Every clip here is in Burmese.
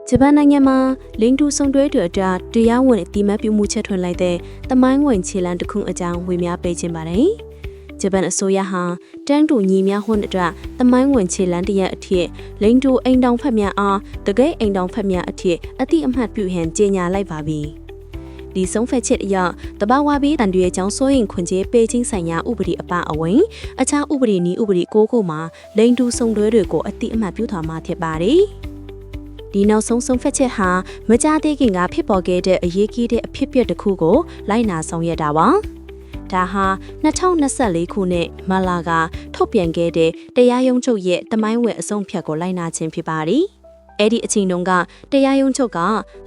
ဂျပန်နိုင်ငံမှာလိင်တူဆုံတွဲတွေအတွက်တရားဝင်အတိမတ်ပြုမှုချက်ထွင်လိုက်တဲ့တမိုင်းဝင်ခြေလှမ်းတစ်ခုအကြောင်းဝေမျှပေးခြင်းပါတယ်။ဂျပန်အစိုးရဟာတန်းတူညီမျှဟွန်းအတွက်တမိုင်းဝင်ခြေလှမ်းတစ်ရပ်အဖြစ်လိင်တူအိမ်တောင်ဖက်များအားတကယ်အိမ်တောင်ဖက်များအဖြစ်အတိအမှတ်ပြုဟန်ကြေညာလိုက်ပါပြီ။ဒီဆုံးဖြတ်ချက်အရတဘာဝဘေးတန်တွေအကြောင်းစိုးရင်ခွင့်ကျေးပေးခြင်းဆိုင်ရာဥပဒေအပအဝင်အခြားဥပဒေနည်းဥပဒေ9ခုမှာလိင်တူဆုံတွဲတွေကိုအတိအမှတ်ပြုထားမှာဖြစ်ပါတယ်။ဒီနောက်ဆုံးဖြတ်ချက်ဟာမကြသေးခင်ကဖြစ်ပေါ်ခဲ့တဲ့အရေးကြီးတဲ့အဖြစ်အပျက်တစ်ခုကိုလိုက်နာဆောင်ရွက်တာပါ။ဒါဟာ2024ခုနှစ်မလာကထုတ်ပြန်ခဲ့တဲ့တရားရုံးချုပ်ရဲ့တမိုင်းဝင်အဆုံးဖြတ်ကိုလိုက်နာခြင်းဖြစ်ပါတယ်။အဲ့ဒီအချိန်တုန်းကတရားရုံးချုပ်က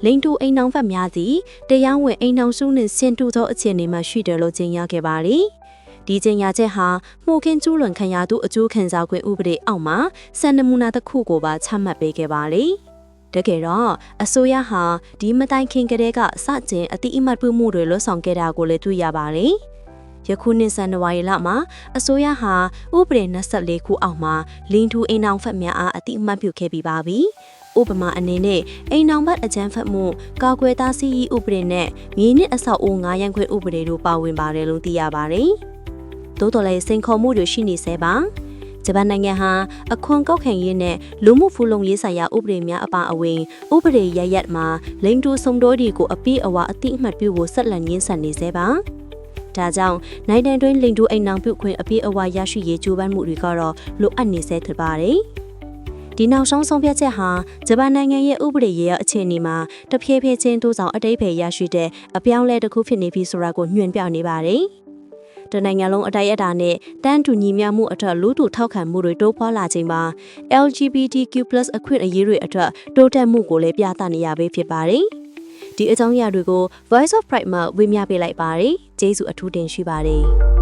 လိင်တူအိမ်နှောင်ဖက်များစီတရားဝင်အိမ်နှောင်စုနှင့်ဆင်တူသောအခြေအနေမှာရှိတယ်လို့ကြေညာခဲ့ပါတယ်။ဒီကြေညာချက်ဟာမှုခင်းကျူးလွန်ခံရသူအကျိုးခံစား권ဥပဒေအောက်မှာစံနမူနာတစ်ခုကိုပါချမှတ်ပေးခဲ့ပါလေ။တကယ်တော့အစိုးရဟာဒီမတိုင်ခင်ကတည်းကစတင်အတိအမှတ်ပြုမှုတွေလွှတ်ဆောင်ခဲ့တာကိုလည်းတွေ့ရပါတယ်။ယခုနှစ်ဇန်နဝါရီလမှာအစိုးရဟာဥပဒေ24ခုအောက်မှာလင်းထူအိမ်အောင်ဖက်များအားအတိအမှတ်ပြုခဲ့ပြီးပါပြီ။ဥပမာအနေနဲ့အိမ်အောင်ဖက်အကြမ်းဖက်မှုကာကွယ်တားဆီးရေးဥပဒေနဲ့မြေနစ်အဆောက်အုံ9ရန်ခွဲဥပဒေတို့ပါဝင်ပါတယ်လို့သိရပါတယ်။သို့တော်လည်းစိန်ခေါ်မှုတွေရှိနေသေးပါဂျပန်နိုင်ငံဟာအခွန်ကောက်ခံရေးနဲ့လူမှုဖူလုံရေးဆိုင်ရာဥပဒေများအပါအဝင်ဥပဒေရရက်မှာလိင်တူဆုံတွဲတွေကိုအပြည့်အဝအတိအမှတ်ပြုဖို့ဆက်လက်ရင်းဆန်နေသေးပါဒါကြောင့်နိုင်ငံတွင်းလိင်တူအိမ်အောင်ပြုခွင့်အပြည့်အဝရရှိရေးကြိုးပမ်းမှုတွေကတော့လိုအပ်နေသေးဖြစ်ပါတယ်ဒီနောက်ဆုံးဖြတ်ချက်ဟာဂျပန်နိုင်ငံရဲ့ဥပဒေရေးအခြေအနေမှာတဖြည်းဖြည်းချင်းတိုးဆောင်အတိတ်ပဲရရှိတဲ့အပြောင်းလဲတစ်ခုဖြစ်နေပြီဆိုတာကိုညွှန်ပြနေပါတယ်တနိုင်ငံလုံးအတိုက်အတာနဲ့တန်းတူညီမျှမှုအထက်လူထုထောက်ခံမှုတွေတိုးပွားလာချိန်မှာ LGBTQ+ အခွင့်အရေးတွေအထက်တိုးတက်မှုကိုလည်းပြသနေရပဲဖြစ်ပါတယ်။ဒီအကြောင်းအရာတွေကို Voice of Pride မှာဝေမျှပေးလိုက်ပါတယ်။ကျေးဇူးအထူးတင်ရှိပါတယ်။